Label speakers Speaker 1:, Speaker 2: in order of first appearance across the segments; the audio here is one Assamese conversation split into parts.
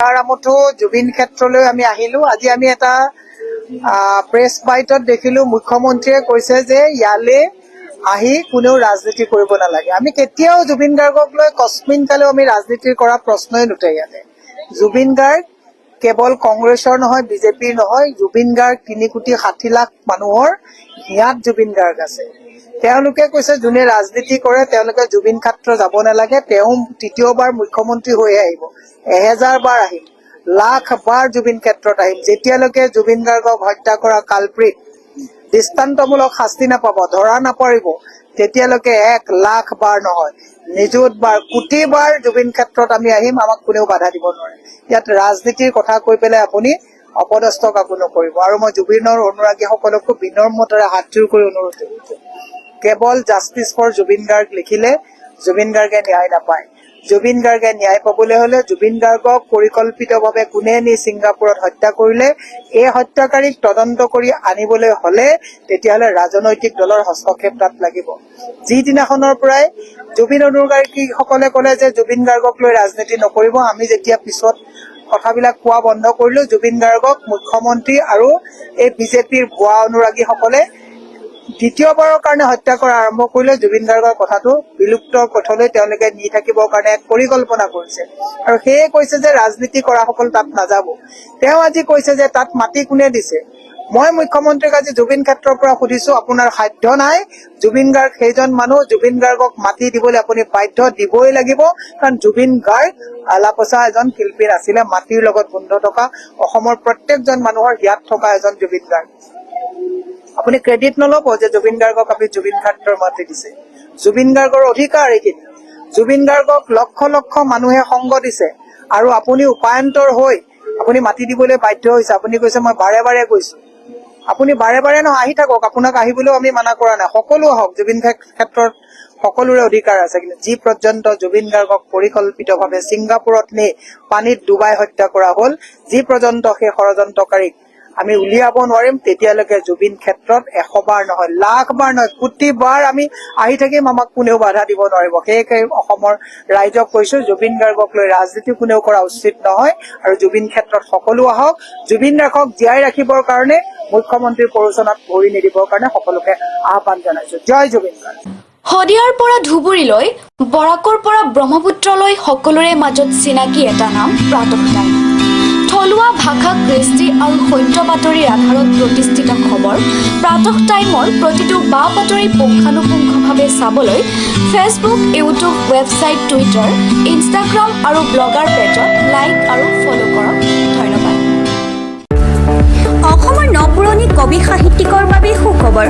Speaker 1: আৰামতো জুবিন ক্ষেত্ৰলৈ আমি আহিলো। আজি আমি এটা প্ৰেছ বাইটত দেখিলো মুখ্যমন্ত্ৰীয়ে কৈছে যে ইয়ালৈ আহি কোনেও ৰাজনীতি কৰিব নালাগে। আমি কেতিয়াও জুবিন গাৰ্গক লৈ কস্মিন কালেও আমি ৰাজনীতি কৰা প্ৰশ্নই নুঠে ইয়াতে। জুবিন গাৰ্গ কেৱল কংগ্ৰেছৰ নহয়, বিজেপিৰ নহয়, জুবিন গাৰ্গ 3,60,00,000 মানুহৰ হিয়াত জুবিন গাৰ্গ আছে। তেওঁলোকে কৈছে যোনে ৰাজনীতি কৰে তেওঁলোকে জুবিন ক্ষেত্ৰ যাব নালাগে। তেওঁ তৃতীয়বাৰ মুখ্যমন্ত্ৰী হৈ আহিব, 1000 বাৰ আহিম, লাখ বাৰ জুবিন ক্ষেত্ৰত আহিম। যেতিয়ালৈকে জুবিন গাৰ্গক হত্যা কৰা কালপ্ৰিট দৃষ্টান্তমূলক শাস্তি নাপাব, ধৰা নপৰিব, তেতিয়ালৈকে 1,00,000 বাৰ নহয়, নিযুত বাৰ, কোটি বাৰ জুবিন ক্ষেত্ৰত আমি আহিম। আমাক কোনেও বাধা দিব নোৱাৰে। ইয়াত ৰাজনীতিৰ কথা কৈ পেলাই আপুনি অপদস্থ কাকো নকৰিব। আৰু মই জুবিনৰ অনুৰাগীসকলকো বিনম্ৰতাৰে হাতযোৰ কৰি অনুৰোধ কৰিছো, কেৱল জাষ্টিছ ফৰ জুবিন গাৰ্গ লিখিলে জুবিন গাৰ্গে ন্যায় নাপায়। জুবিন গাৰ্গে ন্যায় পাবলৈ হলে জুবিন গাৰ্গক পৰিকল্পিতভাৱে কোনে নি ছিংগাপুৰত হত্যা কৰিলে এই হত্যাকাৰীক তদন্ত কৰি আনিবলৈ হলে তেতিয়াহলে ৰাজনৈতিক দলৰ হস্তক্ষেপ তাত লাগিব। যিদিনাখনৰ পৰাই জুবিন অনুৰাগীসকলে কলে যে জুবিন গাৰ্গক লৈ ৰাজনীতি নকৰিব, আমি যেতিয়া পিছত কথাবিলাক কোৱা বন্ধ কৰিলো, জুবিন গাৰ্গক মুখ্যমন্ত্ৰী আৰু এই বিজেপিৰ ভুৱা অনুৰাগীসকলে দ্বিতীয়বাৰৰ কাৰণে হত্যা কৰা আৰম্ভ কৰিলে। জুবিন গাৰ্গৰ কথাটো বিলুপ্ত পথলৈ তেওঁলোকে নি থাকিবৰ কাৰণে এক পৰিকল্পনা কৰিছে আৰু সেয়ে কৈছে যে ৰাজনীতি কৰাসকল তাত নাযাব। তেওঁ আজি কৈছে যে তাত মাটি কোনে দিছে। মই মুখ্যমন্ত্ৰীক আজি জুবিন ক্ষেত্ৰৰ পৰা সুধিছো, আপোনাৰ সাধ্য নাই? জুবিন গাৰ্গ সেইজন মানুহ, জুবিন গাৰ্গক মাটি দিবলৈ আপুনি বাধ্য, দিবই লাগিব, কাৰণ জুবিন গাৰ্গ আলাপচা এজন শিল্পী আছিলে, মাটিৰ লগত বন্ধ থকা অসমৰ প্ৰত্যেকজন মানুহৰ হিয়াত থকা এজন জুবিন গাৰ্গ। আপুনি ক্ৰেডিট নলব যে জুবিন গাৰ্গক আপুনি জুবিন ক্ষেত্ৰৰ মাটি দিছে। জুবিন গাৰ্গৰ অধিকাৰ এইখিনি। জুবিন গাৰ্গক লক্ষ লক্ষ মানুহে সংগ দিছে আৰু আপুনি উপায়ন্তৰ হৈ আপুনি মাটি দিবলৈ বাধ্য হৈছে। আপুনি কৈছে মই বাৰে বাৰে কৈছো, আপুনি বাৰে বাৰে নহয়, আহি থাকক, আপোনাক আহিবলৈও আমি মানা কৰা নাই, সকলো আহক। জুবিন ক্ষেত্ৰত সকলোৰে অধিকাৰ আছে, কিন্তু যি পৰ্যন্ত জুবিন গাৰ্গক পৰিকল্পিতভাৱে ছিংগাপুৰত নি পানীত ডুবাই হত্যা কৰা হল, যি পৰ্যন্ত সেই ষড়যন্ত্ৰকাৰীক আমি উলিয়াব নোৱাৰিম, তেতিয়ালৈকে জুবিন ক্ষেত্ৰত 100 বাৰ নহয়, লাখ বাৰ নহয়, কোটি বাৰ আমি আহি থাকিম, আমাক কোনেও বাধা দিব নোৱাৰিব। সেয়েহে অসমৰ ৰাইজক কৈছো, জুবিন গাৰ্গক লৈ ৰাজনীতি কোনেও কৰা উচিত নহয় আৰু জুবিন ক্ষেত্ৰত সকলো আহক। জুবিন গাৰ্গক জীয়াই ৰাখিবৰ কাৰণে মুখ্যমন্ত্ৰীৰ প্ৰৰোচনাত ভৰি নিদিবৰ কাৰণে সকলোকে আহ্বান জনাইছো। জয় জুবিন গাৰ্গ।
Speaker 2: শদিয়াৰ পৰা ধুবুৰীলৈ, বৰাকৰ পৰা ব্ৰহ্মপুত্ৰলৈ সকলোৰে মাজত চিনাকি এটা নাম প্ৰাতঃ টাইম। থলুৱা ভাষা, কৃষ্টি আৰু সত্য বাতৰিৰ আধাৰত প্ৰতিষ্ঠিত খবৰ প্ৰাতঃ টাইমৰ প্ৰতিটো বা বাতৰি পুংখানুপুংখভাৱে চাবলৈ Facebook, YouTube, website, Twitter, Instagram আৰু ব্লগাৰ পেজত লাইক আৰু ফ'ল' কৰক। ধন্যবাদ।
Speaker 3: অসমৰ নপুৰণি কবি সাহিত্যিকৰ বাবে সুখবৰ।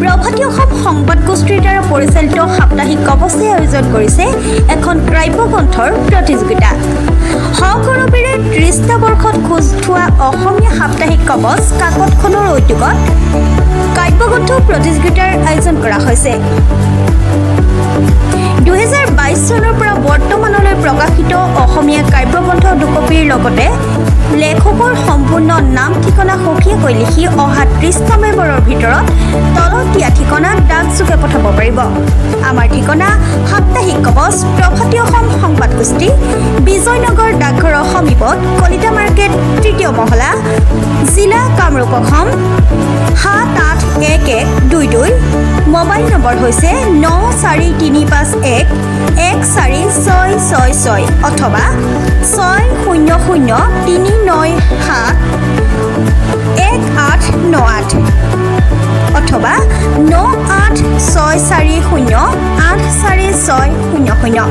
Speaker 3: প্ৰভাতী অসম সংবাদ গোষ্ঠীৰ দ্বাৰা পৰিচালিত সাপ্তাহিক কবচে আয়োজন কৰিছে এখন কাব্যগ্ৰন্থৰ প্ৰতিযোগিতা। সগৌৰৱেৰে 30টা বৰ্ষত খোজ থোৱা অসমীয়া সাপ্তাহিক কবচ কাকতখনৰ উদ্যোগত কাব্যগ্ৰন্থ প্ৰতিযোগিতাৰ আয়োজন কৰা হৈছে। 2022 চনৰ পৰা বৰ্তমানলৈ প্ৰকাশিত অসমীয়া কাব্যগ্ৰন্থ দুকপিৰ লগতে লেখকৰ সম্পূৰ্ণ নাম ঠিকনা সঠিককৈ লিখি অহা 30টা মেম্বৰৰ ভিতৰত তলত দিয়া ঠিকনাত ডাকযোগে পঠাব পাৰিব। আমাৰ ঠিকনা সাপ্তাহিক কবচ, প্ৰভাতী অসম সংবাদ গোষ্ঠী, বিজয়নগৰ ডাকঘৰৰ সমীপত, কলিতা মাৰ্কেট, 3য় মহলা, জিলা কামৰূপ অসম 781122। মোবাইল নম্বৰ হৈছে 9435114666 অথবা 6003971898 অথবা 9864084600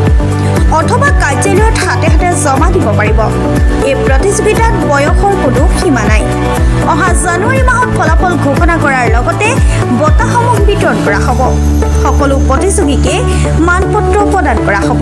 Speaker 3: অথবা কাৰ্যালয়ত হাতে হাতে জমা দিব পাৰিব। এই প্ৰতিযোগিতাত বয়সৰ কোনো সীমা নাই। অহা জানুৱাৰী মাহত ফলাফল ঘোষণা কৰাৰ লগতে বঁটাসমূহ বিতৰণ কৰা হ'ব। সকলো প্ৰতিযোগীকে মানপত্ৰ প্ৰদান কৰা হ'ব।